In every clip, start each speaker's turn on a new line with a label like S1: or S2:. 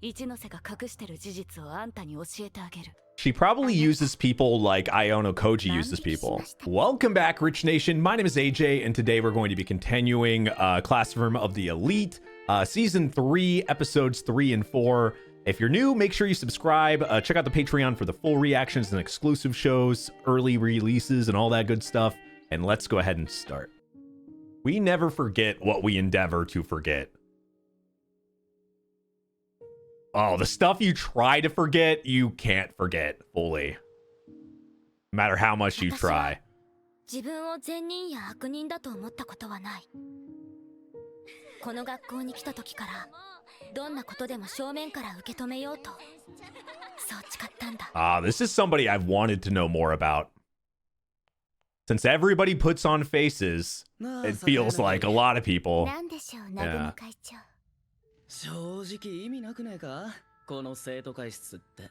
S1: She probably uses people like Iono Koji uses people. Welcome back, Rich Nation. My name is AJ, and today we're going to be continuing Classroom of the Elite, Season 3, Episodes 3 and 4. If you're new, make sure you subscribe. Check out the Patreon for the full reactions and exclusive shows, early releases, and all that good stuff. And let's go ahead and start. We never forget what we endeavor to forget. Oh, the stuff you try to forget, you can't forget fully. No matter how much you try.
S2: 自分を善人や悪人だと思ったことはない。この学校に来た時からどんなことでも正面から受け止めようとそう誓ったんだ。
S1: This is somebody I've wanted to know more about. Since everybody puts on faces, it feels like a lot of people.
S2: なんでしょう、南雲会長。
S3: 正直意味なくねえかこの生徒会室って。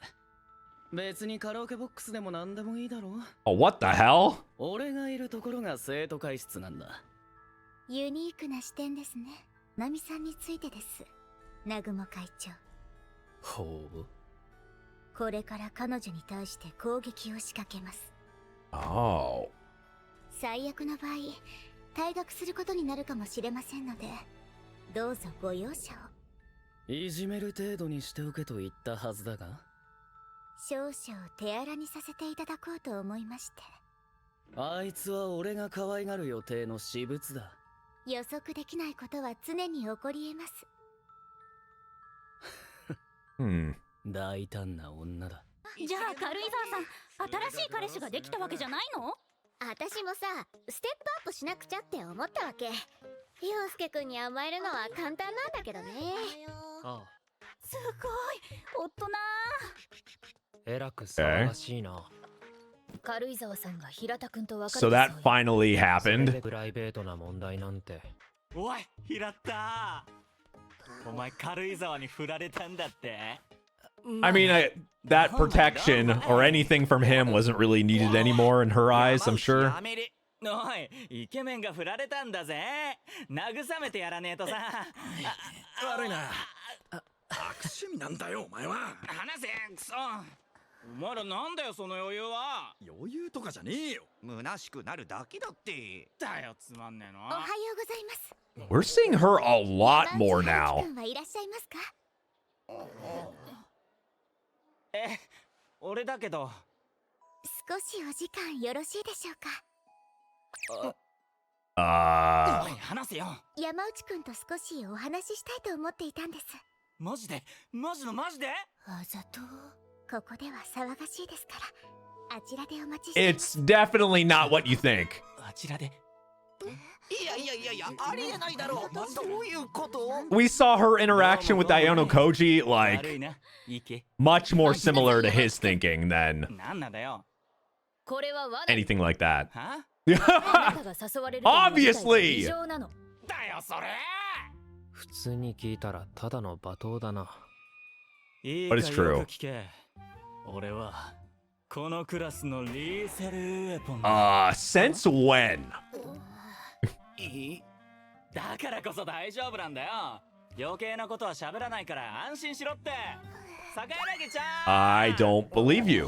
S3: 別にカラオケボックスでも何でもいいだろ。
S1: Oh, what the hell?
S3: 俺がいるところが生徒会室なんだ。
S2: ユニークな視点ですね。ナミさんについてです。南雲会長。
S3: ほう。
S2: これから彼女に対して攻撃を仕掛けます。
S1: Oh.
S2: 最悪の場合、退学することになるかもしれませんので、どうぞご容赦を。
S3: いじめる程度にしておけと言ったはずだが。
S2: 少々手荒にさせていただこうと思いまして。
S3: あいつは俺が可愛がる予定の私物だ。
S2: 予測できないことは常に起こり得ます。
S3: 大胆な女だ。
S2: じゃあ軽井沢さん、新しい彼氏ができたわけじゃないの？私もさ、ステップアップしなくちゃって思ったわけ。陽介くんに甘えるのは簡単なんだけどね。
S3: ああ。
S2: すごい、大人。
S3: えらく騒がしいな。
S2: 軽井沢さんが平田くんと別れ
S1: So
S2: た
S1: that finally happened.
S3: プライベートな問題なんて。
S4: おい、平田。お前軽井沢に振られたんだって。
S1: I mean, that protection or anything from him wasn't really needed anymore in her eyes, I'm sure.
S4: おい、イケメンが振られたんだぜ。慰めてやらねえとさ。
S5: 悪いな。悪趣味なんだよ、お前は。
S4: 話せ、クソ。お前らなんだよ、その余裕は。
S5: 余裕とかじゃねえよ。
S6: 虚しくなるだけだって。
S4: だよ、つまんねえの。
S2: おはようございます。
S1: We're seeing her a lot more now.
S2: はいらっしゃいますか？
S4: 俺だけど。
S2: 少しお時間よろしいでしょうか？
S4: おい、話せよ。
S2: 山内くんと少しお話ししたいと思っていたんです。
S4: マジで？マジで？
S2: あざと。ここでは騒がしいですから、あちらでお待ちしてます。
S1: It's definitely not what you think.
S4: あちらで。
S6: いや、ありえないだろう。どういうこと？
S1: We saw her interaction with Iono Koji,
S4: 悪
S1: like,
S4: いな。Ike.
S1: much more similar to his thinking than
S4: なんなんだよ。
S2: これは罠。
S1: anything like that.
S4: は？
S2: あなたが誘われるという事態が異常なの。
S4: だよ、それ。
S3: 普通に聞いたらただの罵倒だな。
S4: いい
S1: But
S4: か
S1: it's true.
S4: よく聞け。俺はこのクラスのリーセルウェポン。
S1: Since when?
S4: だからこそ大丈夫なんだよ。余計なことは喋らないから安心しろって。坂柳ちゃん。
S1: I don't believe you.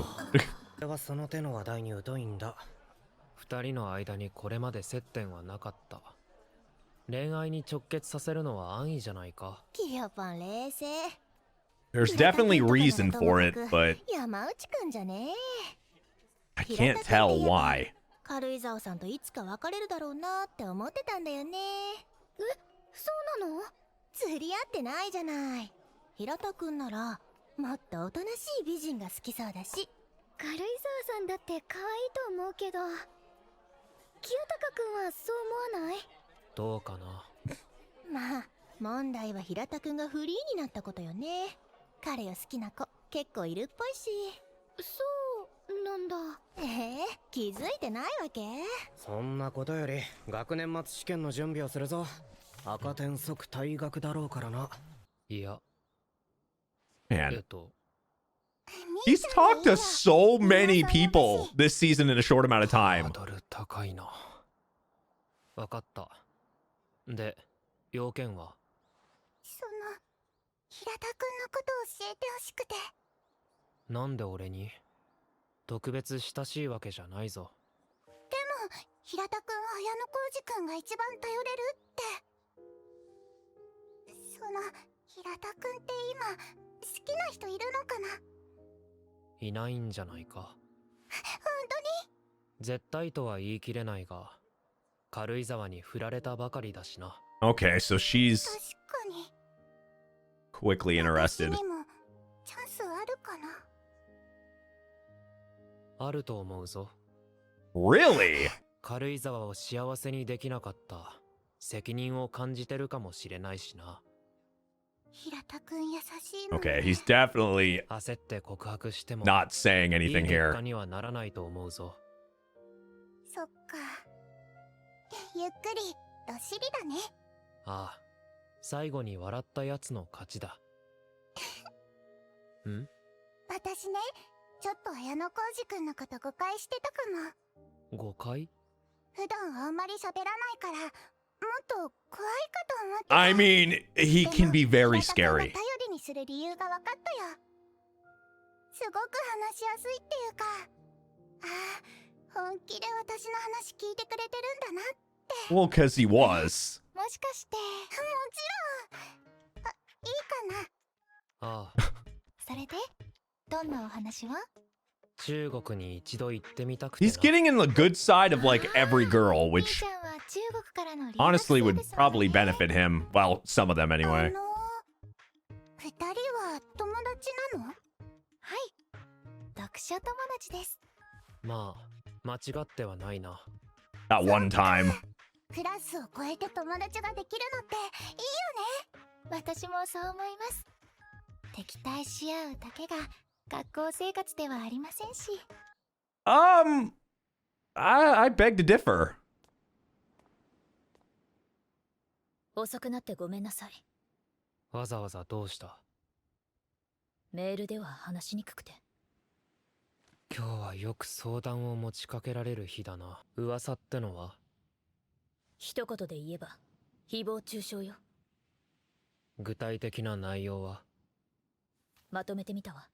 S3: 俺はその手の話題に疎いんだ。二人の間にこれまで接点はなかった。恋愛に直結させるのは安易じゃないか。
S2: キヨパン冷静。
S1: There's definitely reason for it, but
S2: 山内くんじゃね。
S1: I can't tell why.
S2: 軽井沢さんといつか別れるだろうなって思ってたんだよね。そうなの？釣り合ってないじゃない。平田くんならもっとおとなしい美人が好きそうだし。軽井沢さんだって可愛いと思うけど、清高くんはそう思わない？
S3: どうかな。
S2: まあ問題は平田くんがフリーになったことよね。彼を好きな子結構いるっぽいし。そうなんだ。気づいてないわけ？
S3: そんなことより学年末試験の準備をするぞ。赤点即退学だろうからな。いや。
S1: Man. He's talked to so many people this season in a short amount of time.
S3: ハードル高いな。わかった。で、要件は？
S2: 平田くんのことをえてほしくて。
S3: なんで俺に？特別親しいわけじゃないぞ。
S2: でも平田くん綾小路くんが一番頼れるって。その平田くんって今好きな人いるのかな？
S3: いないんじゃないか。
S2: 本
S3: 絶対とは言い切れないが、軽井沢に振られたばかりだしな。
S1: Okay, so she's
S2: 当に？確かに。
S1: quickly interested.
S2: 私にもチャンスあるかな？
S3: あると思うぞ。
S1: Really?
S3: 軽井沢を幸せにできなかった責任を感じてるかもしれないしな。
S2: 平田くん優しいもんね。
S1: Okay, he's definitely
S3: 焦って告白しても
S1: not saying
S3: いい
S1: anything
S3: 結
S1: here.
S3: 果にはならないと思うぞ。
S2: そっか。ゆっくりどっしりだね。
S3: ああ、最後に笑ったやつの勝ちだ。ん？
S2: 私ね、ちょっと綾小路くんのこと誤解してたかも。
S3: 誤解？
S2: 普段あんまり喋らないから、もっと怖いかと思ってた。
S1: I mean, he can be very
S2: 平田くんが
S1: scary.
S2: 頼りにする理由が分かったよ。すごく話しやすいっていうか、ああ、本気で私の話聞いてくれてるんだなって。
S1: Well, because he was.
S2: もしかして、もちろん。あ、いいかな。
S3: ああ、
S2: それで、どんなお話は？
S3: 中国に一度行ってみたくてな。
S1: He's getting in the good side of like every girl,
S2: みー
S1: which
S2: ちゃんは中国からの留学
S1: honestly
S2: 生
S1: would
S2: ですもんね。
S1: probably benefit him. Well, some of them anyway.
S2: 二人は友達なの？はい、読書友達です。
S3: まあ、間違ってはないな。
S1: At one time.
S2: クラスを超えて友達ができるのっていいよね。私もそう思います。敵対し合うだけが学校生活ではありませんし。
S1: I beg to differ.
S7: 遅くなってごめんなさい。
S3: わざわざどうした？
S7: メールでは話しにくくて。
S3: 今日はよく相談を持ちかけられる日だな。噂ってのは？
S7: 一言で言えば誹謗中傷よ。
S3: 具体的な内容は？
S7: まとめてみたわ。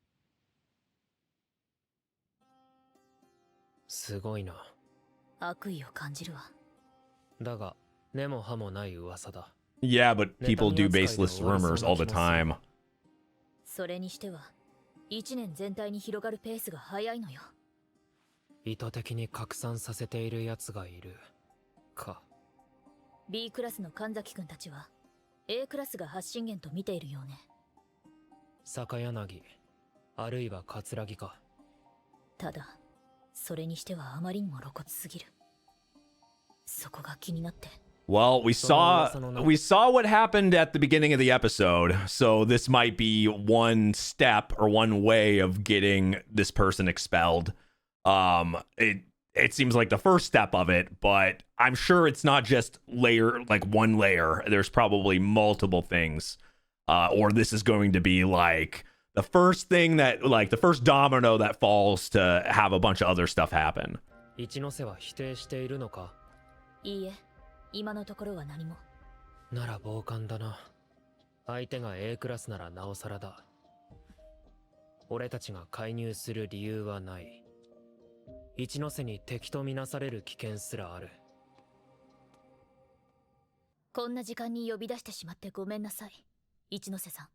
S3: すごいな。
S7: 悪意を感じるわ。
S3: だが根も葉もない噂だ。
S1: Yeah, but people do baseless rumors all the time.
S7: それにしては一年全体に広がるペースが早いのよ。
S3: 意図的に拡散させている奴がいるか。
S7: B クラスの神崎くんたちは A クラスが発信源と見ているようね。
S3: 坂柳あるいは桂木か。
S7: ただそれにしてはあまりにも露骨すぎる。そこが気になって。
S1: Well, we saw what happened at the beginning of the episode, so this might be one step or one way of getting this person expelled. It seems like the first step of it, but I'm sure it's not just one layer. There's probably multiple things, or this is going to be like the first thing that, like the first domino that falls to have a bunch of other stuff happen.
S3: 一ノ瀬は否定しているのか？
S7: いいえ、今のところは何も。
S3: なら傍観だな。相手が A クラスならなおさらだ。俺たちが介入する理由はない。一ノ瀬に敵とみなされる危険すらある。
S7: こんな時間に呼び出してしまってごめんなさい、一ノ瀬さん。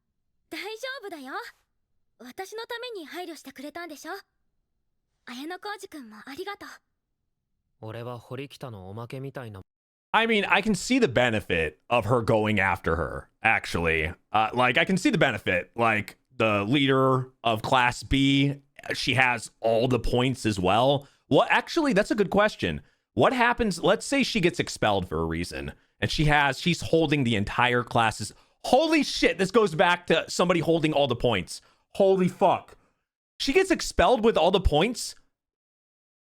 S8: 大丈夫だよ。私のために配慮してくれたんでしょ。綾小路くんもありがとう。
S3: 俺は堀北のおまけみたいな。
S1: I mean, I can see the benefit of her going after her, actually. Like, I can see the benefit. Like, the leader of Class B, she has all the points as well. Well, actually, that's a good question. What happens, let's say she gets expelled for a reason, and she's holding the entire class's... Holy shit, this goes back to somebody holding all the points. Holy fuck. She gets expelled with all the points,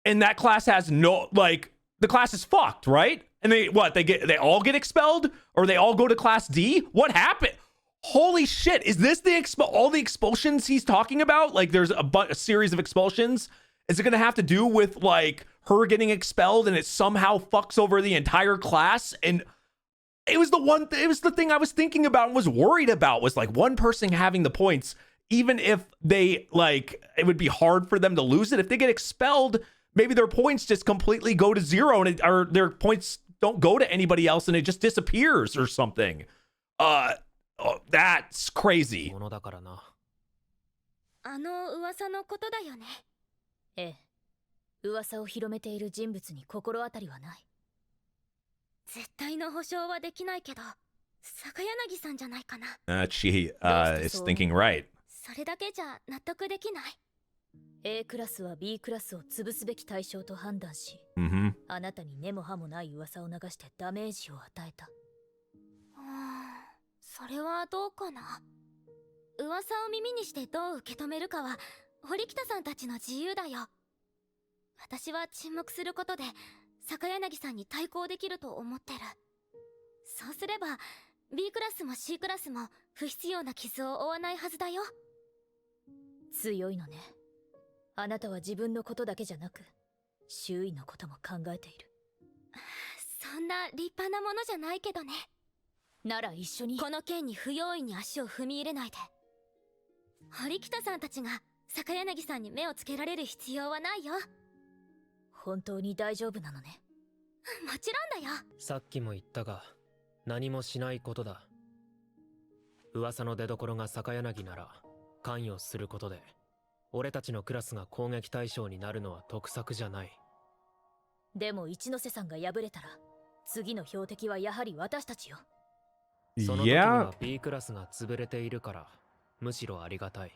S1: and that class has no, like, the class is fucked, right? And they all get expelled, or they all go to Class D? What happened? Holy shit, is this all the expulsions he's talking about? Like, there's a series of expulsions. Is it gonna have to do with, like, her getting expelled and it somehow fucks over the entire class? And it was the thing I was thinking about and was worried about, was like one person having the points. even if they like, it would be hard for them to lose it. If they get expelled, maybe their points just completely go to zero, and or their points don't go to anybody else, and it just disappears or something. That's crazy.
S3: ものだからな。
S8: あの噂のことだよね。
S7: ええ。噂を広めている人物に心当たりはない。
S8: 絶対の保証はできないけど、坂柳さんじゃないかな。
S1: She is thinking right.
S8: それだけじゃ納得できない。
S7: A クラスは B クラスを潰すべき対象と判断し、
S1: Mm-hmm.
S7: あなたに根も葉もない噂を流してダメージを与えた。
S8: それはどうかな。噂を耳にしてどう受け止めるかは堀北さんたちの自由だよ。私は沈黙することで坂柳さんに対抗できると思ってる。そうすれば B クラスも C クラスも不必要な傷を負わないはずだよ。
S7: 強いのね。あなたは自分のことだけじゃなく、周囲のことも考えている。
S8: そんな立派なものじゃないけどね。
S7: なら一緒に。
S8: この件に不用意に足を踏み入れないで。堀北さんたちが坂柳さんに目をつけられる必要はないよ。
S7: 本当に大丈夫なのね。
S8: もちろんだよ。
S3: さっきも言ったが、何もしないことだ。噂の出所が坂柳なら関与することで俺たちのクラスが攻撃対象になるのは得策じゃない。
S7: でも一ノ瀬さんが敗れたら次の標的はやはり私たちよ。
S3: その時に
S1: Yeah.
S3: は B クラスが潰れているからむしろありがたい。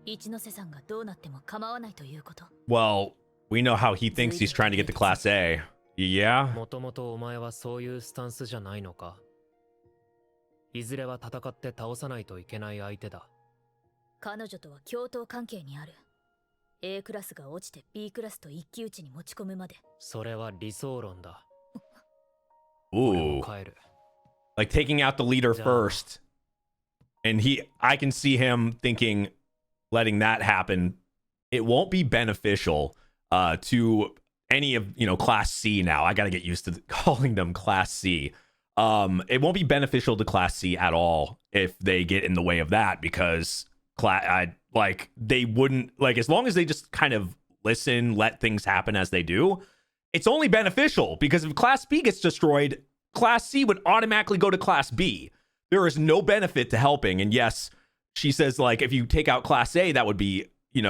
S7: 一ノ瀬さんがどうなっても構わないということ。
S1: Well, we know how he thinks he's trying to get to Class A. Yeah.
S3: もともとお前はそういうスタンスじゃないのか。いずれは戦って倒さないといけない相手だ。
S7: 彼女とは共闘関係にある。A クラスが落ちて B クラスと一騎打ちに持ち込むまで。
S3: それは理想論だ。
S1: Ooh.
S3: 帰る。
S1: Like taking out the leader first. And I can see him thinking, letting that happen, it won't be beneficial to any of, Class C now. I got to get used to calling them Class C. It won't be beneficial to Class C at all if they get in the way of that, because they wouldn't, like, as long as they just kind of listen, let things happen as they do, it's only beneficial, because if Class B gets destroyed, Class C would automatically go to Class B. There is no benefit to helping. And yes, she says, like, if you take out Class A, that would be, take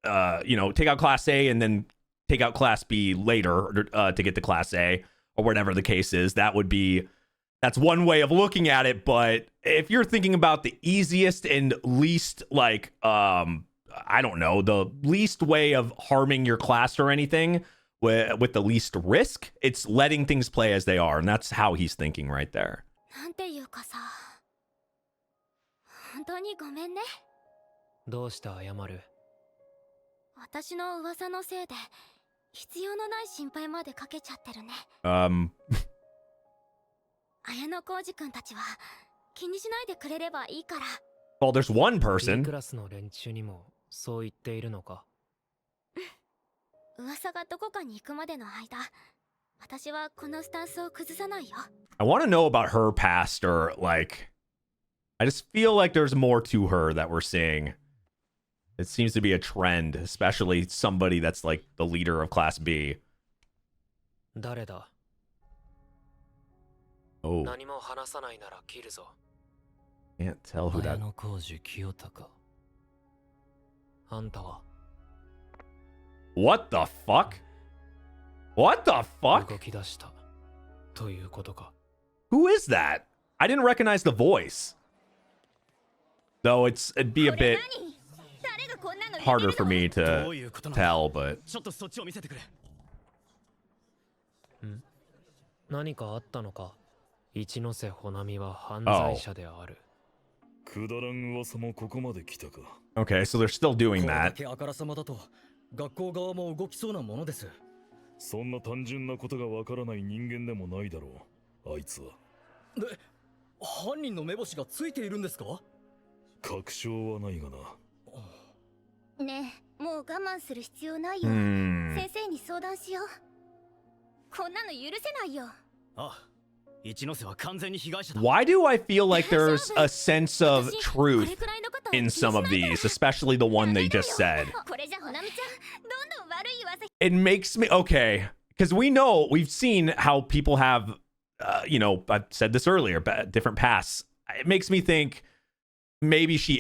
S1: out Class A and then take out Class B later to get to Class A, or whatever the case is. That's one way of looking at it. But if you're thinking about the easiest and least, like, I don't know, the least way of harming your class or anything, with the least risk, it's letting things play as they are. And that's how he's thinking right there.
S8: なんていうかさ、本当にごめんね。
S3: どうして謝る？
S8: 私の噂のせいで必要のない心配までかけちゃってるね。綾野浩二くんたちは気にしないでくれればいいから。
S1: Well, there's one
S3: B
S1: person.
S3: クラスの連中にもそう言っているのか？
S8: 噂がどこかに行くまでの間、私はこのスタンスを崩さないよ。
S1: I want to know about her past, or like, I just feel like there's more to her that we're seeing. It seems to be a trend, especially somebody that's like the leader of Class B.
S3: 誰だ？
S1: Oh,
S3: 何も話さないなら切るぞ。
S1: can't tell who that.
S3: 綾野浩二清隆。あんたは
S1: What the fuck? What the
S3: 動
S1: fuck?
S3: き出したということか。
S1: Who is that? I didn't recognize the voice. Though it'd be a bit
S8: 誰がこんなの
S1: harder for me
S5: ど
S1: to
S5: ういうことなんだ。
S1: tell, but
S5: ちょっとそっちを見せてくれ。
S3: 何かあったのか？一ノ瀬穂波は犯罪者である。
S5: くだらん噂もここまで来たか。
S1: okay, so they're still doing
S9: これだ
S1: that.
S9: けあからさまだと学校側も動きそうなものです。
S5: そんな単純なことがわからない人間でもないだろう。あいつは。
S9: で、犯人の目星がついているんですか？
S5: 確証はないがな。
S2: ねえ、もう我慢する必要ないよ。
S1: Hmm.
S2: 先生に相談しよう。こんなの許せないよ。
S9: あ、一ノ瀬は完全に被害者だ。
S1: Why do I feel like there's a sense of
S8: 私これ
S1: truth
S8: くらいのこと
S1: in some of these, especially the one they just said.
S8: これじゃほなみちゃんどんどん悪い噂
S1: It makes me okay because we've seen how people have, I've said this earlier, different pasts. It makes me think maybe she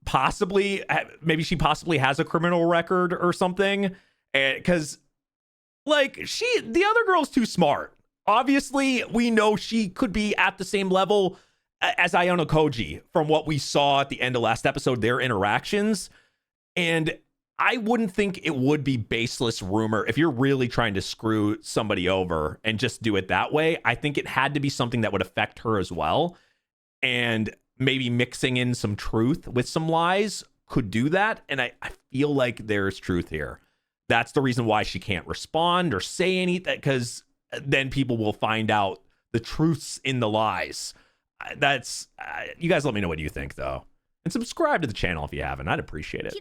S1: possibly has a criminal record or something, because like the other girl's too smart. Obviously, we know she could be at the same level as Iono Koji from what we saw at the end of last episode, their interactions. And I wouldn't think it would be baseless rumor if you're really trying to screw somebody over and just do it that way. I think it had to be something that would affect her as well. And maybe mixing in some truth with some lies could do that. And I feel like there's truth here. That's the reason why she can't respond or say anything, because then people will find out the truths in the lies. That's you guys let me know what you think though, and subscribe to the channel if you haven't. I'd appreciate it.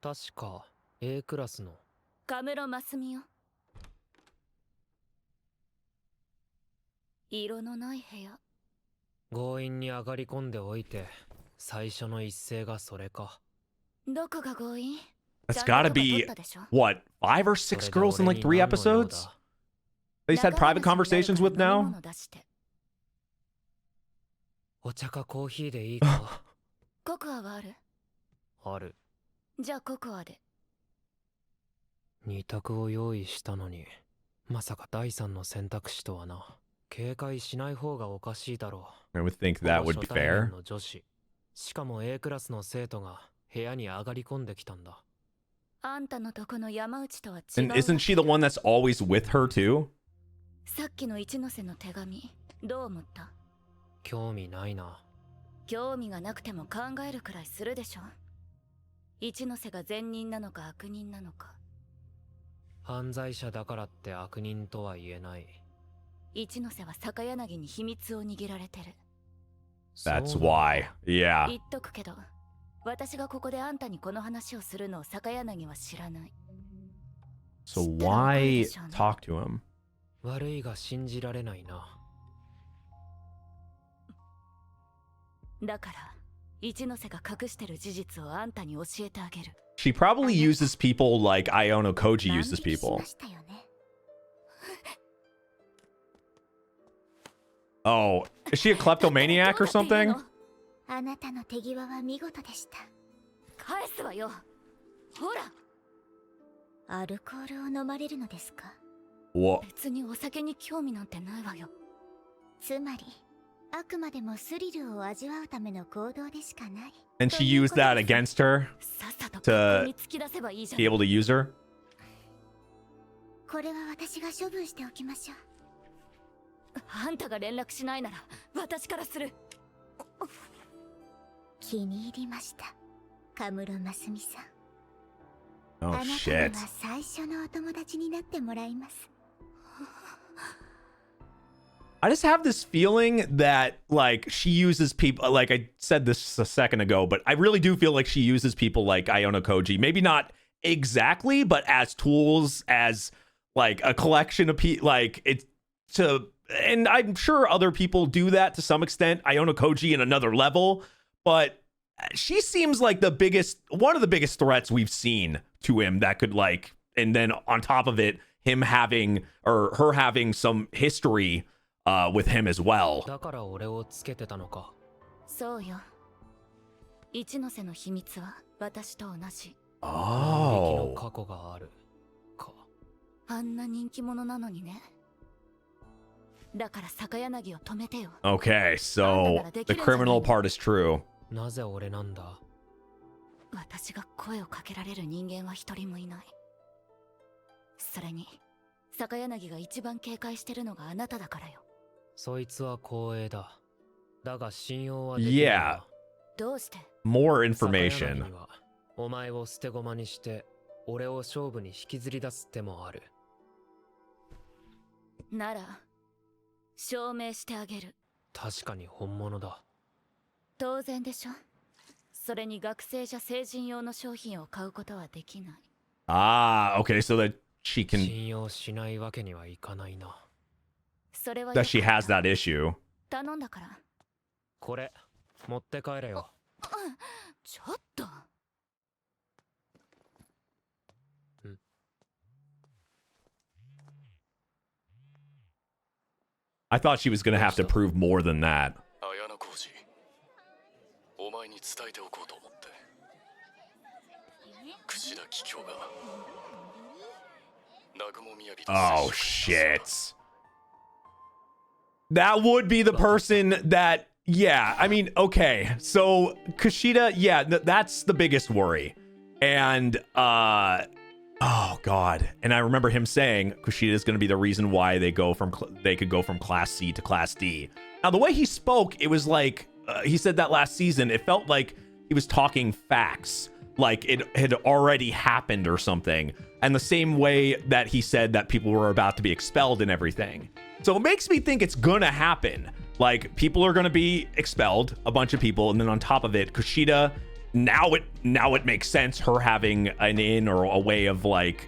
S3: 確か A クラスの
S7: カムロマスミよ。色のない部屋。
S3: 強引に上がり込んでおいて最初の一声がそれか。
S7: どこが強引？
S1: That's gotta be what 5 or 6 girls in like 3 episodes. They just had private conversations with now.
S3: お茶かコーヒーでいいか。
S7: ココアはある？
S3: ある。
S7: じゃあココアで。
S3: 二択を用意したのに、まさか第三の選択肢とはな。警戒しない方がおかしいだろう。
S1: I would think that would be fair.
S3: の女子、しかも A クラスの生徒が部屋に上がり込んできたんだ。
S7: あんたのとこの山内とは違う。
S1: And isn't she the one that's always with her too?
S7: さっきの一ノ瀬の手紙、どう思った？
S3: 興味ないな。
S7: 興味がなくても考えるくらいするでしょ。一ノ瀬が善人なのか悪人なのか。
S3: 犯罪者だからって悪人とは言えない。
S7: 一ノ瀬は坂柳に秘密を握られてる。
S1: That's why. Yeah.
S7: 言っとくけど、私がここであんたにこの話をするのを坂柳は知らない。
S1: So why talk to him?
S3: 悪いが信じられないな。
S7: だから一ノ瀬が隠してる事実をあんたに教えてあげる。
S1: She probably uses people like Iono Koji uses people. Oh, is she a kleptomaniac or something?
S2: あなたの手際は見事でした。
S7: 返すわよ。ほら。
S2: アルコールを飲まれるのですか？
S1: What?
S7: 別にお酒に興味なんてないわよ。
S2: つまり、あくまでもスリルを味わうための行動でしかない。
S1: And she used that against her to be able to use her?
S2: これは私が処分しておきましょう。
S7: あんたが連絡しないなら私からする。
S2: 気に入りました。カムロマスミさん。
S1: Oh
S2: あなたに
S1: shit.
S2: は最初のお友達になってもらいます。
S1: I just have this feeling that like she uses people, like I said this a second ago, but I really do feel like she uses people like Iono Koji. Maybe not exactly, but as tools, as like a collection of people, like it's to, and I'm sure other people do that to some extent. Iono Koji in another level, but she seems like one of the biggest threats we've seen to him that could like, and then on top of it, him having or her having some history with him as well.
S3: だから俺をつけてたのか。
S7: そうよ。一ノ瀬の秘密は私と同じ。
S1: Oh.
S3: 過去があるか。
S7: あんな人気者なのにね。だから坂柳を止めてよ。
S1: Okay, so the criminal part is true.
S3: なぜ俺なんだ。
S7: 私が声をかけられる人間は一人もいない。それに坂柳が一番警戒してるのがあなただからよ。
S3: そいつは光栄だ。だが信用はできない
S1: Yeah.
S7: どうして？
S1: More
S3: 坂柳
S1: information.
S3: にはお前を捨て駒にして俺を勝負に引きずり出す手もある。
S7: なら証明してあげる。
S3: 確かに本物だ。
S7: 当然でしょ。それに学生じゃ成人用の商品を買うことはできない。
S1: Ah, okay, so that she can,
S3: 信用しないわけにはいかないな。
S7: それは
S1: that she has that issue.
S7: 頼んだから。
S3: これ持って帰れよ。
S7: ちょっと。
S1: I thought she was gonna have to prove more than that.
S5: 綾野浩二、お前に伝えておこうと思って。櫛田桔梗が南雲雅と
S1: Oh shit. That would be the person that, yeah, I mean, okay. So Kushida, yeah, that's the biggest worry. And oh god. And I remember him saying Kushida is going to be the reason why they could go from class C to class D. Now the way he spoke, it was like he said that last season, it felt like he was talking facts, like it had already happened or something. And the same way that he said that people were about to be expelled and everything. So it makes me think it's gonna happen. Like people are gonna be expelled, a bunch of people, and then on top of it, Kushida, now it makes sense, her having an in or a way of like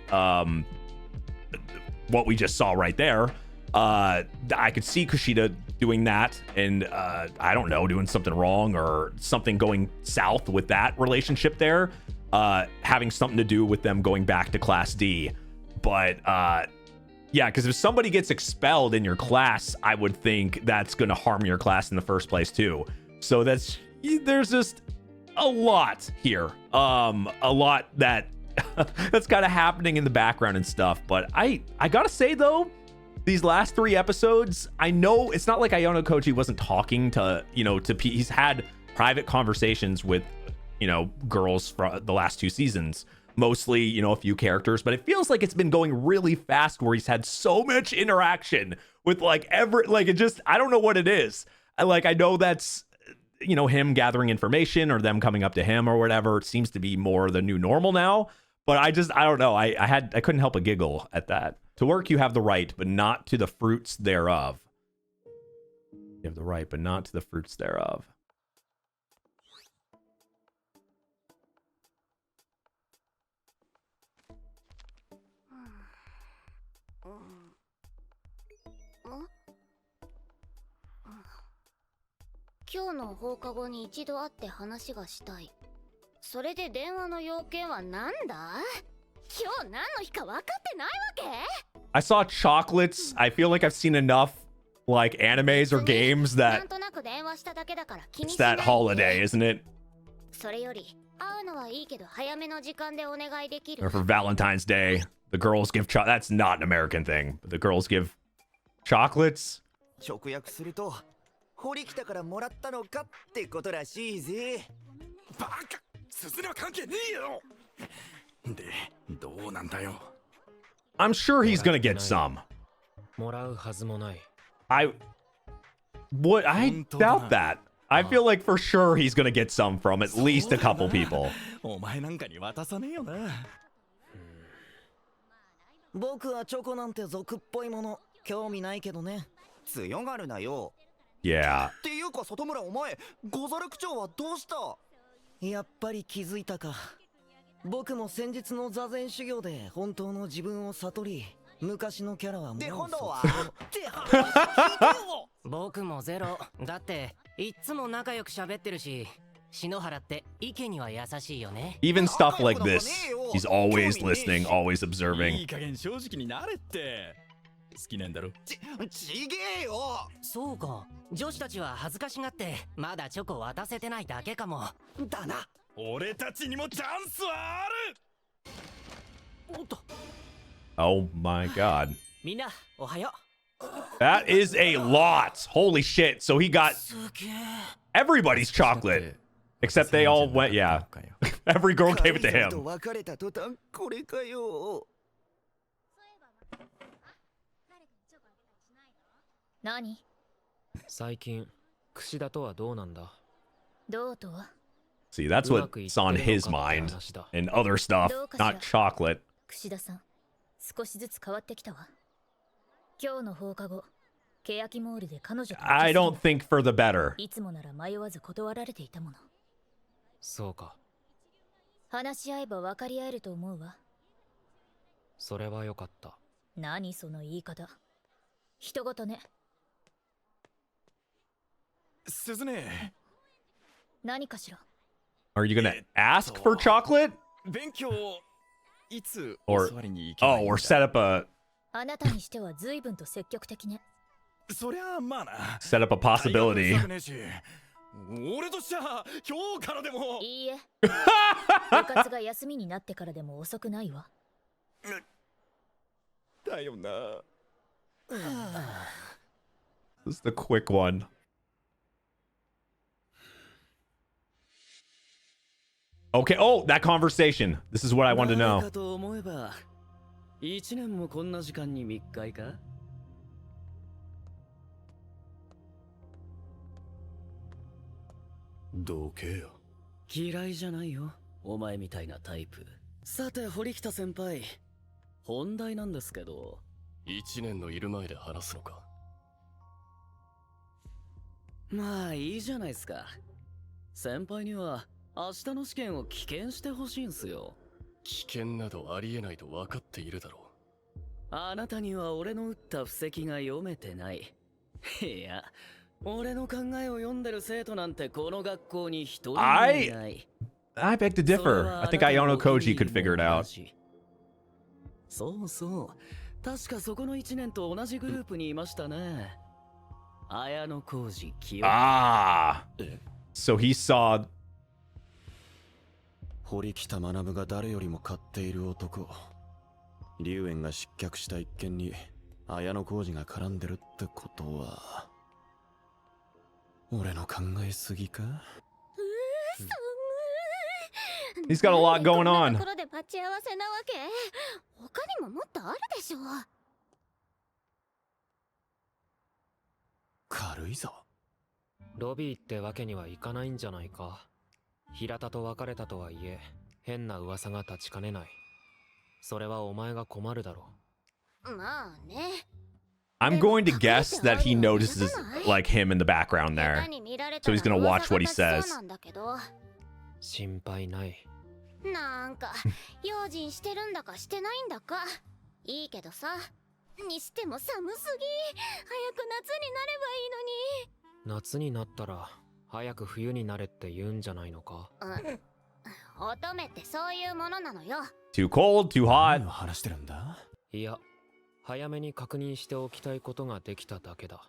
S1: what we just saw right there. I could see Kushida doing that and I don't know, doing something wrong or something going south with that relationship there, having something to do with them going back to class D. But yeah, because if somebody gets expelled in your class, I would think that's going to harm your class in the first place too. So there's just a lot here, a lot that that's kind of happening in the background and stuff. But I gotta say though, these last 3 episodes, I know it's not like Iono Koji wasn't talking to, he's had private conversations with, girls from the last 2 seasons, mostly, a few characters, but it feels like it's been going really fast where he's had so much interaction with I don't know what it is. I know that's, him gathering information or them coming up to him or whatever. It seems to be more the new normal now, but I don't know. I couldn't help but giggle at that. To work, you have the right, but not to the fruits thereof. You have the right, but not to the fruits thereof.
S8: 今日の放課後に一度会って話がしたい。それで電話の要件はなんだ？今日何の日か分かってないわけ？
S1: I saw chocolates. I feel like I've seen enough animes or games that
S8: なんとなく電話しただけだから気に
S1: it's
S8: しない
S1: that
S8: で。
S1: holiday, isn't it?
S8: それより会うのはいいけど早めの時間でお願いできる？
S1: Or for Valentine's Day, the girls give that's not an American thing. But the girls give chocolates.
S6: 直訳すると堀北からもらったのかってことらしいぜ。
S5: バカ、鈴には関係ねえよ。で、どうなんだよ。
S1: I'm sure he's gonna get some.
S3: もらうはずもない。
S1: I doubt that. I feel like for sure he's gonna get some from at least a couple people.
S5: お前なんかに渡さねえよな。
S6: 僕はチョコなんて俗っぽいもの興味ないけどね。強がるなよ。
S1: Yeah.
S6: っていうか里村お前ゴザル区長はどうした？やっぱり気づいたか。僕も先日の座禅修行で本当の自分を悟り、昔のキャラはもう。で今度はって話聞いてよ。
S10: 僕もゼロ。だっていっつも仲良く喋ってるし、篠原って意見には優しいよね。
S1: Even stuff like this, he's always listening, always
S5: い
S1: observing.
S5: い加減正直になれって。好きなんだろ。
S6: ちげえよ。
S10: そうか。女子たちは恥ずかしがってまだチョコ渡せてないだけかも。
S6: だな。
S5: 俺たちにもチャンスはある。
S6: おっと。
S1: Oh my god.
S10: みんなおはよう。
S1: That is a lot. Holy shit. So he got everybody's chocolate. Except they all went, yeah. Every girl gave it to him.
S6: 別れた途端これかよ。
S8: 何？
S3: 最近櫛田とはどうなんだ？
S8: どうとは？
S1: See, that's what's on his mind and other stuff, not chocolate.
S8: 櫛田さん、少しずつ変わってきたわ。今日の放課後、欅モールで彼女と。
S1: I don't think for the better.
S8: いつもなら迷わず断られていたもの。
S3: そうか。
S8: 話し合えば分かり合えると思うわ。
S3: それはよかった。
S8: 何その言い方。人ごとね。
S5: 鈴音。
S8: 何かしら。
S1: Are you gonna ask for chocolate?
S5: 勉強いつ
S1: Or
S5: 教わりに行けばいいん
S1: oh,
S5: だ
S1: or set up a
S2: あなたにしては随分と積極的ね。
S5: そりゃあまあな
S1: set up a possibility.
S5: 大学もしたくねえし俺としちゃ今日からでも
S2: いいえ。部活が休みになってからでも遅くないわ。
S5: だよな
S1: This is the quick one. Okay. Oh, that conversation. This is what I wanted to
S9: 誰
S1: know.
S9: かと思えば1年もこんな時間に密会か。
S5: どけよ
S9: 嫌いじゃないよ、お前みたいなタイプ。さて堀北先輩、本題なんですけど。
S5: 1年のいる前で話すのか。
S9: まあいいじゃないですか。先輩には明日の試験を棄権してほしいんすよ。
S5: 危険などありえないと分かっているだろ
S9: あなたには俺の打った布石が読めてない。いや、俺の考えを読んでる生徒なんてこの学校に一人もいない。
S1: I beg to differ. I think Iono Koji could figure it out.
S9: そうそう。確かそこの1年と同じグループにいましたね。綾野浩二清。
S1: Ah. So he saw
S11: 堀北学が誰よりも買っている男。龍炎が失脚した一件に綾野浩二が絡んでるってことは、俺の考えすぎか？
S1: He's got a lot going on.
S8: こんなところで待ち合わせなわけ？他にももっとあるでしょ。
S11: 軽いぞ。
S3: ロビーってわけにはいかないんじゃないか。平田と別れたとはいえ、変な噂が立ちかねない。それはお前が困るだろ
S8: う。まあね。
S1: I'm going to guess that he notices like him in the background there. So he's gonna watch what he says.
S3: 心配ない。
S8: なんか用心してるんだかしてないんだか。いいけどさ。にしても寒すぎ。早く夏になればいいのに。
S3: 夏になったら早く冬になれって言うんじゃないのか。
S8: 乙女ってそういうものなのよ。
S1: Too cold, too hot.
S11: 何を話してるんだ？
S3: いや、早めに確認しておきたいことができただけだ。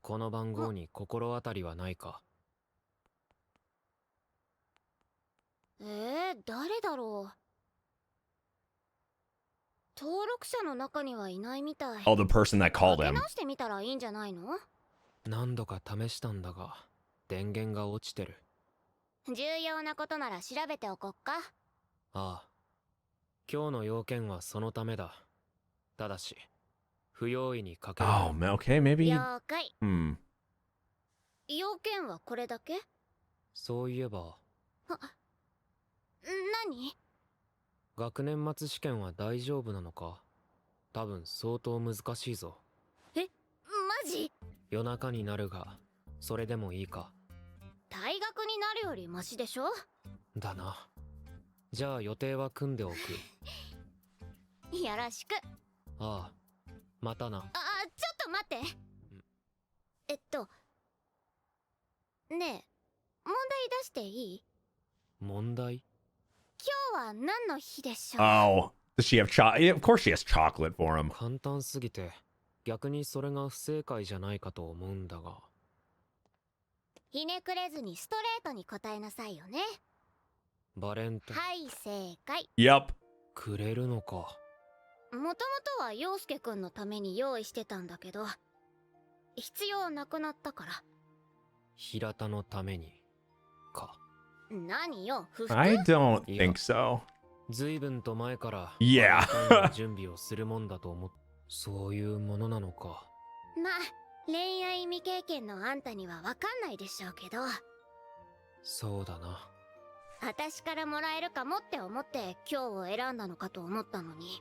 S3: この番号に心当たりはないか？
S8: 誰だろう。登録者の中にはいないみたい。
S1: Oh, the person that called
S8: かけ
S1: him.
S8: 直してみたらいいんじゃないの？
S3: 何度か試したんだが、電源が落ちてる。
S8: 重要なことなら調べておこっか。
S3: ああ。今日の要件はそのためだ。ただし、不用意にかける。
S1: Oh, okay, maybe.
S8: 了解。要件はこれだけ？
S3: そういえば。
S8: 何？
S3: 学年末試験は大丈夫なのか？多分相当難しいぞ。
S8: マジ？
S3: 夜中になるが、それでもいいか？
S8: 退学になるよりマシでしょ？
S3: だな。じゃあ予定は組んでおく。
S8: よろしく。
S3: ああ、またな。
S8: ちょっと待って。ねえ、問題出していい？
S3: 問題？
S8: 今日は何の日でしょう？
S1: Oh, does she have chocolate? Of course she has chocolate for him.
S3: 簡単すぎて、逆にそれが不正解じゃないかと思うんだが。
S8: ひねくれずにストレートに答えなさいよね。
S3: バレンタイン。
S8: はい、正解。
S1: Yep.
S3: くれるのか。
S8: もともとは陽介くんのために用意してたんだけど、必要なくなったから。
S3: 平田のためにか。
S8: 何よ、不服？
S1: I don't think so.
S3: 随分と前から
S1: Yeah.
S3: 準備をするもんだと思っそういうものなのか。
S8: まあ、恋愛未経験のあんたにはわかんないでしょうけど。
S3: そうだな。
S8: 私からもらえるかもって思って今日を選んだのかと思ったのに。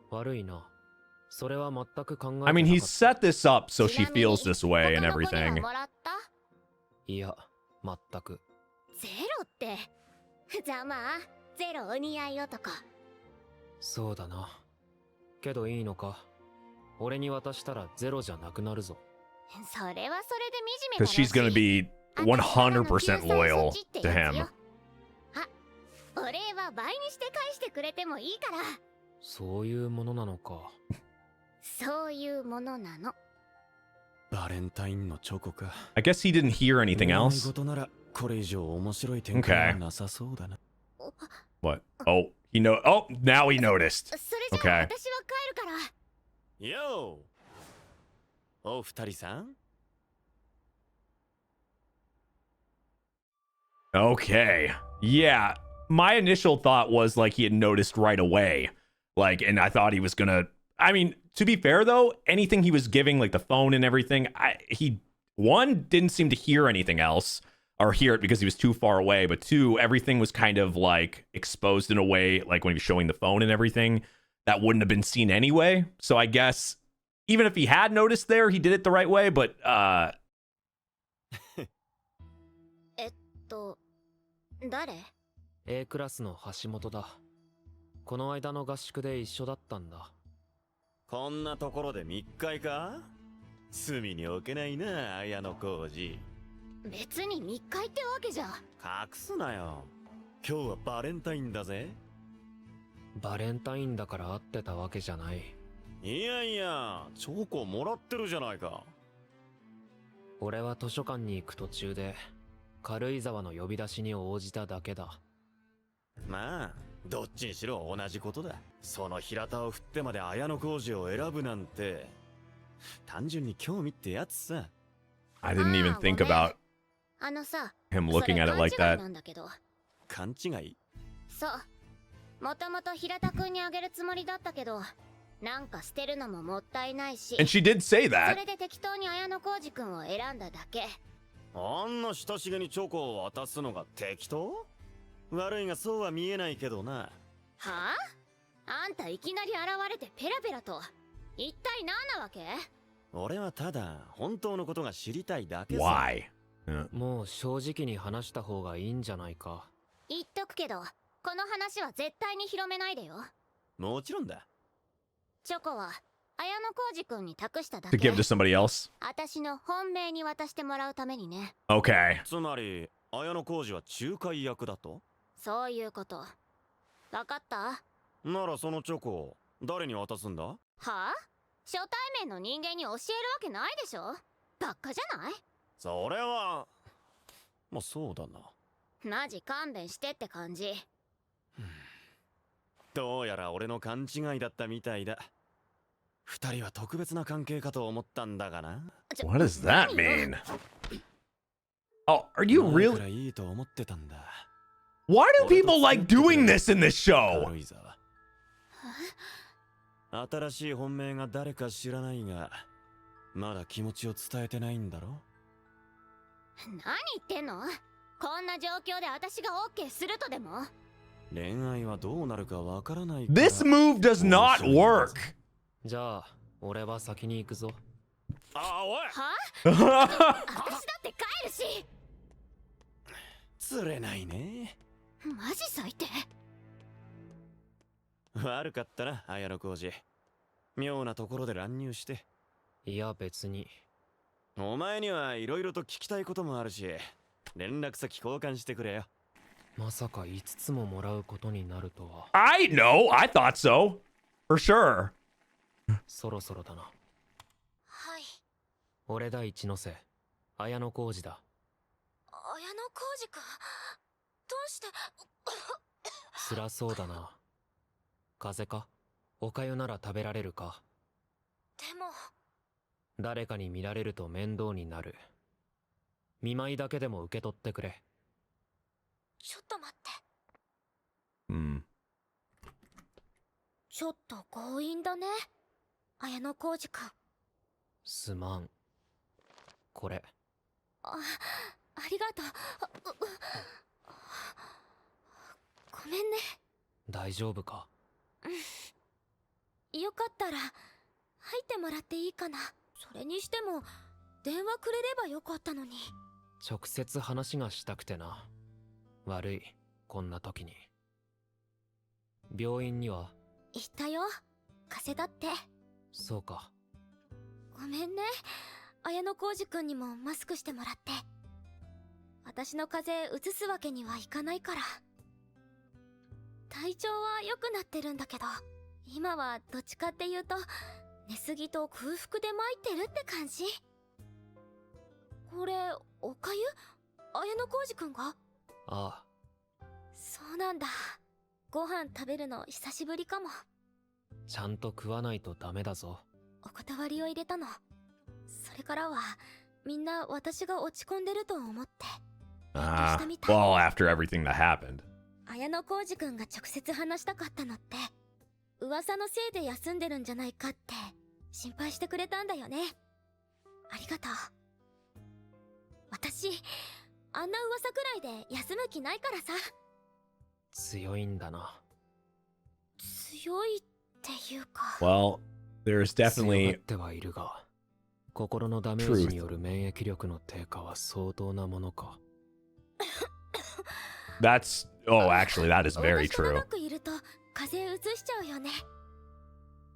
S3: 悪いな。それは全く考えてなかった。
S1: I mean, he set this up so she feels this way and everything.
S8: もらった？
S3: いや、全く。
S8: ゼロって。ざまあ、ゼロお似合い男。
S3: そうだな。けどいいのか。俺に渡したらゼロじゃなくなるぞ。
S8: それはそれで惨めだろう
S1: Because
S8: し
S1: she's gonna be 100% loyal to him.
S8: あ、お礼は倍にして返してくれてもいいから。
S3: そういうものなのか。
S8: そういうものなの。
S11: バレンタインのチョコか。
S1: I guess he didn't hear anything
S11: 願い
S1: else.
S11: 事ならこれ以上面白い展開はなさそうだな。
S1: What? Oh, he know. Oh, now he noticed.
S8: それじゃあ
S1: Okay.
S8: 私は帰るから。
S11: よーお二人さん
S1: Okay. Yeah. My initial thought was like he had noticed right away. Like, and I thought he was gonna. I mean, to be fair though, anything he was giving, like the phone and everything, he one didn't seem to hear anything else or hear it because he was too far away. But two, everything was kind of like exposed in a way, like when he was showing the phone and everything, that wouldn't have been seen anyway. So I guess even if he had noticed there, he did it the right way. But
S8: 誰？
S3: A クラスの橋本だ。この間の合宿で一緒だったんだ。
S11: こんなところで密会か？罪に置けないな、綾野浩二。
S8: 別に密会ってわけじゃ。
S11: 隠すなよ。今日はバレンタインだぜ。
S3: バレンタインだから会ってたわけじゃない。
S11: いやいや、チョコもらってるじゃないか。
S3: 俺は図書館に行く途中で軽井沢の呼び出しに応じただけだ。
S11: まあ、どっちにしろ同じことだ。その平田を振ってまで綾野浩二を選ぶなんて、単純に興味ってやつさ。
S1: I didn't even think about
S8: あのさ、
S1: him looking at it like
S8: それ勘違い
S1: that.
S8: なんだけど。
S11: 勘違い？
S8: そう。もともと平田くんにあげるつもりだったけど、なんか捨てるのももったいないし。
S1: And she did say
S8: そ
S1: that.
S8: れで適当に綾野浩二くんを選んだだけ。
S11: あんな親しげにチョコを渡すのが適当？悪いがそうは見えないけどな。
S8: はあ？あんたいきなり現れてペラペラと。一体何なわけ？
S11: 俺はただ本当のことが知りたいだけさ。
S1: Why?
S3: もう正直に話した方がいいんじゃないか。
S8: 言っとくけど、この話は絶対に広めないでよ。
S11: もちろんだ。
S8: チョコは綾野浩二くんに託しただ
S1: To
S8: け。
S1: give to somebody else?
S8: 私の本命に渡してもらうためにね。
S1: Okay.
S11: つまり綾野浩二は仲介役だと？
S8: そういうこと。わかった？
S11: ならそのチョコを誰に渡すんだ？
S8: はあ？初対面の人間に教えるわけないでしょ。ばっかじゃない？
S11: それはまあそうだな。
S8: マジ勘弁してって感じ。
S11: どうやら俺の勘違いだったみたいだ。二人は特別な関係かと思ったんだがな。
S1: What does that mean? Oh, are you
S11: 前
S1: really?
S11: からいいと思ってたんだ。
S1: Why do people like doing this in this show?
S11: 軽井沢。新しい本命が誰か知らないが、まだ気持ちを伝えてないんだろ？
S8: 何言ってんの？こんな状況で私が OK するとでも？
S11: 恋愛はどうなるかわからないから。
S1: This move does not work.
S3: じゃあ俺は先に行くぞ。
S11: あ、おい！
S8: は？私だって帰るし。
S11: 釣れないね。
S8: マジ最低。
S11: 悪かったな、綾野浩二。妙なところで乱入して。
S3: いや別に。
S11: お前にはいろいろと聞きたいこともあるし、連絡先交換してくれよ。
S3: まさか5つももらうことになるとは。
S1: I know. I thought so. For sure.
S3: そろそろだな。
S8: はい。
S3: 俺だ一ノ瀬。綾野浩二だ。
S8: 綾野浩二くん、どうして？
S3: 辛そうだな。風邪か？おかゆなら食べられるか？
S8: でも
S3: 誰かに見られると面倒になる。見舞いだけでも受け取ってくれ。
S8: ちょっと待って。
S1: Hmm.
S8: ちょっと強引だね、綾野浩二くん。
S3: すまん。これ。
S8: ありがとう。ごめんね。
S3: 大丈夫か？
S8: よかったら入ってもらっていいかな。それにしても電話くれればよかったのに。
S3: 直接話がしたくてな。悪い、こんな時に。病院には？
S8: 行ったよ、風邪だって。
S3: そうか。
S8: ごめんね、綾小路くんにもマスクしてもらって。私の風邪移すわけにはいかないから。体調は良くなってるんだけど、今はどっちかっていうと寝すぎと空腹で参ってるって感じ。これおかゆ？綾小路くんが？
S3: ああ。
S8: そうなんだ。ご飯食べるの久しぶりかも。
S3: ちゃんと食わないとダメだぞ。
S8: お断りを入れたの。それからはみんな私が落ち込んでると思って。
S1: Well, after everything that happened.
S8: 綾小路くんが直接話したかったのって、噂のせいで休んでるんじゃないかって心配してくれたんだよね。ありがとう。私、あんな噂くらいで休む気ないからさ。
S3: 強いんだな。
S8: 強いっていうか。
S1: Well, there's definitely
S3: 強がってはいるが、心のダメージによる免疫力の低下は相当なものか。
S1: That's actually that is very
S8: 私が
S1: true.
S8: 長くいると風邪移しちゃうよね。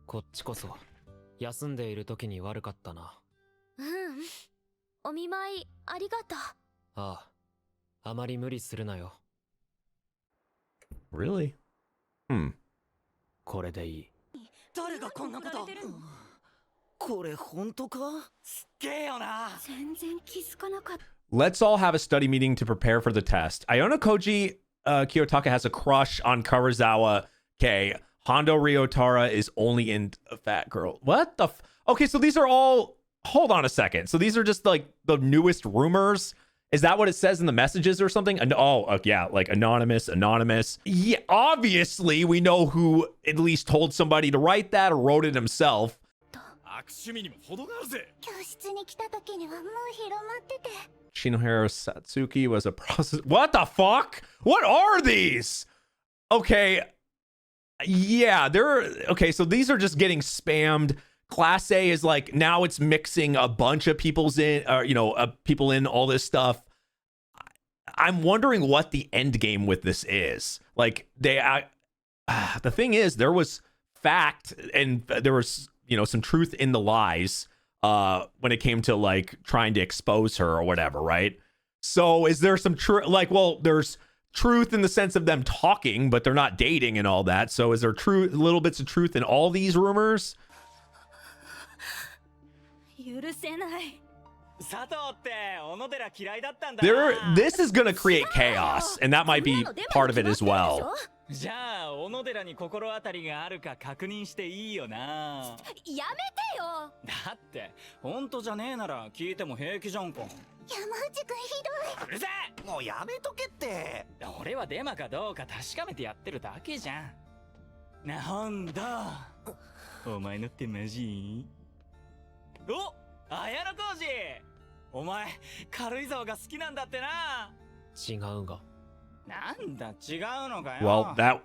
S3: こっちこそ休んでいる時に悪かったな。
S8: お見舞いありがとう。
S3: ああ、あまり無理するなよ。
S1: Really?
S3: これでいい。
S10: 誰がこんなこと？
S6: これ本当か？
S10: すっげえよな。
S8: 全然気づかなかった。
S1: Let's all have a study meeting to prepare for the test. Iona Koji Kiyotaka has a crush on Karazawa Kei. Hondo Ryotaro is only in a fat girl. What the Okay, so these are all... Hold on a second. So these are just like the newest rumors? Is that what it says in the messages or something? Yeah, like anonymous. Yeah, obviously we know who at least told somebody to write that or wrote it himself.
S5: 趣味にも程があるぜ。
S2: 教室に来た時にはもう広まってて。
S1: Shinohiro Satsuki was a process. What the fuck? What are these? Okay. Yeah, okay, so these are just getting spammed. Class A is like, now it's mixing a bunch of people's in, people in all this stuff. I'm wondering what the end game with this is. Like, the thing is, there was fact and there was, some truth in the lies when it came to like trying to expose her or whatever, right? So is there some truth? Like, well, there's truth in the sense of them talking, but they're not dating and all that. So is there little bits of truth in all these rumors? This is gonna create chaos, and that might be part of it as well.
S4: じゃあ小野寺に心当たりがあるか確認していいよな。
S8: やめてよ。
S4: だって本当じゃねえなら聞いても平気じゃんか。
S2: 山内くんひどい。
S4: うるせえ。
S6: もうやめとけって。
S4: 俺はデマかどうか確かめてやってるだけじゃん。なんだ。お前のってマジ？お、綾小路。お前軽井沢が好きなんだってな。
S3: 違うが。
S4: なんだ違うのかよ。
S1: Well, that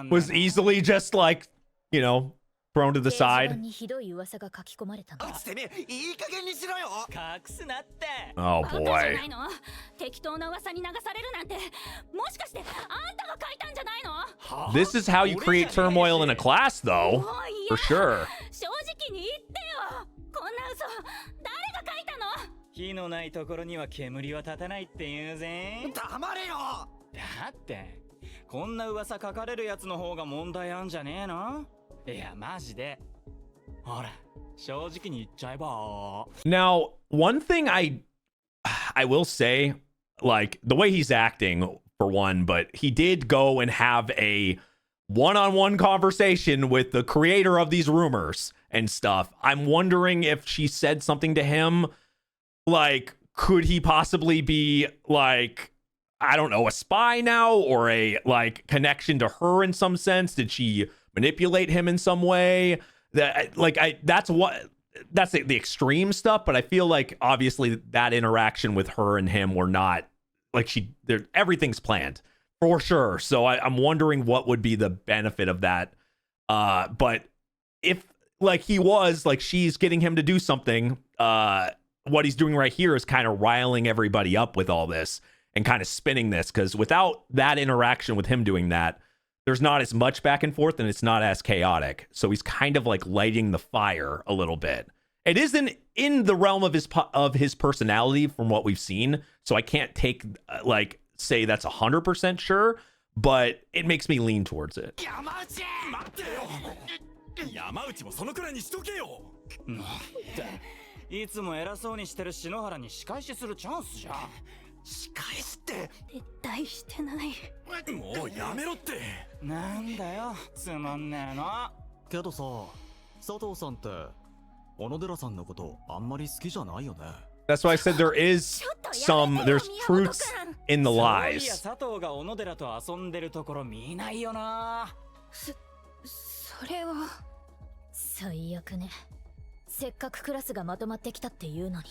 S1: was easily just like, thrown to the side.
S7: ひどい噂が書き込まれたの。
S6: てめえいい加減にしろよ。
S4: 隠すなって。
S1: Oh boy.
S8: 適当な噂に流されるなんて、もしかしてあんたが書いたんじゃないの？
S1: This is how you create turmoil in a class, though, for sure.
S8: 正直に言ってよ。こんな嘘誰が書いたの？
S4: 火のないところには煙は立たないって言うぜ。
S6: 黙れよ。
S4: だってこんな噂書かれるやつの方が問題あんじゃねえの？いやマジで。ほら正直に言っちゃえば。
S1: Now, one thing I will say, like the way he's acting for one, but he did go and have a one-on-one conversation with the creator of these rumors and stuff. I'm wondering if she said something to him. Like, could he possibly be like, I don't know, a spy now or a like connection to her in some sense? Did she manipulate him in some way? That's the extreme stuff, but I feel like obviously that interaction with her and him were not like everything's planned for sure. So I'm wondering what would be the benefit of that. But if like he was like, she's getting him to do something, what he's doing right here is kind of riling everybody up with all this and kind of spinning this, because without that interaction with him doing that, there's not as much back and forth and it's not as chaotic. So he's kind of like lighting the fire a little bit It isn't in the realm of his personality from what we've seen, so I can't take like say that's 100% sure, but it makes me lean towards it.
S5: 山内もそのくらいにしとけよ。
S4: なんだ、いつも偉そうにしてる篠原に仕返しするチャンスじゃん。
S5: 仕返しって
S2: 絶対してない。
S5: もうやめろって。
S4: なんだよ、つまんねえの。
S12: けどさ、佐藤さんって小野寺さんのことあんまり好きじゃないよね。
S1: That's why I said there's truths in the lies.
S4: そういや、佐藤が小野寺と遊んでるところ見ないよな。
S2: それは
S7: 最悪ね。せっかくクラスがまとまってきたっていうのに。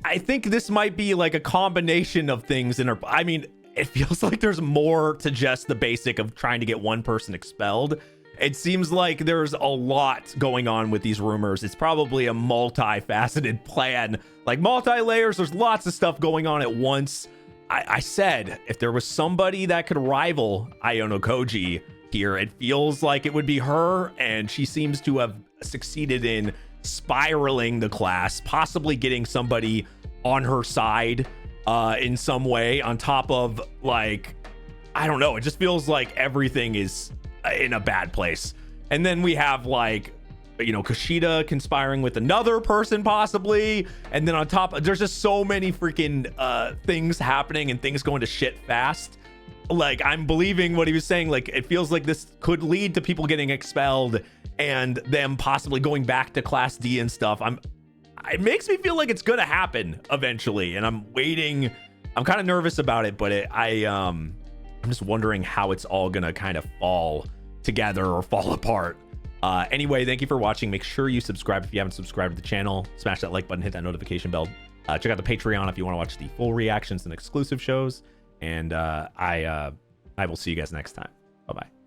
S1: I think this might be like a combination of things in her. I mean, it feels like there's more to just the basic of trying to get one person expelled. It seems like there's a lot going on with these rumors. It's probably a multifaceted plan, like multi-layers. There's lots of stuff going on at once. I said if there was somebody that could rival Iono Koji here, it feels like it would be her, and she seems to have succeeded in spiraling the class, possibly getting somebody on her side in some way, on top of, like, I don't know, it just feels like everything is in a bad place. And then we have, like, you know, Kushida conspiring with another person possibly, and then on top there's just so many freaking things happening and things going to shit fast. Like, I'm believing what he was saying. Like, it feels like this could lead to people getting expelled and them possibly going back to Class D and stuff. It makes me feel like it's gonna happen eventually, and I'm waiting. I'm kind of nervous about it, but I'm just wondering how it's all gonna kind of fall together or fall apart. Anyway, thank you for watching. Make sure you subscribe if you haven't subscribed to the channel. Smash that like button, hit that notification bell. Check out the Patreon if you want to watch the full reactions and exclusive shows. And I will see you guys next time. Bye-bye.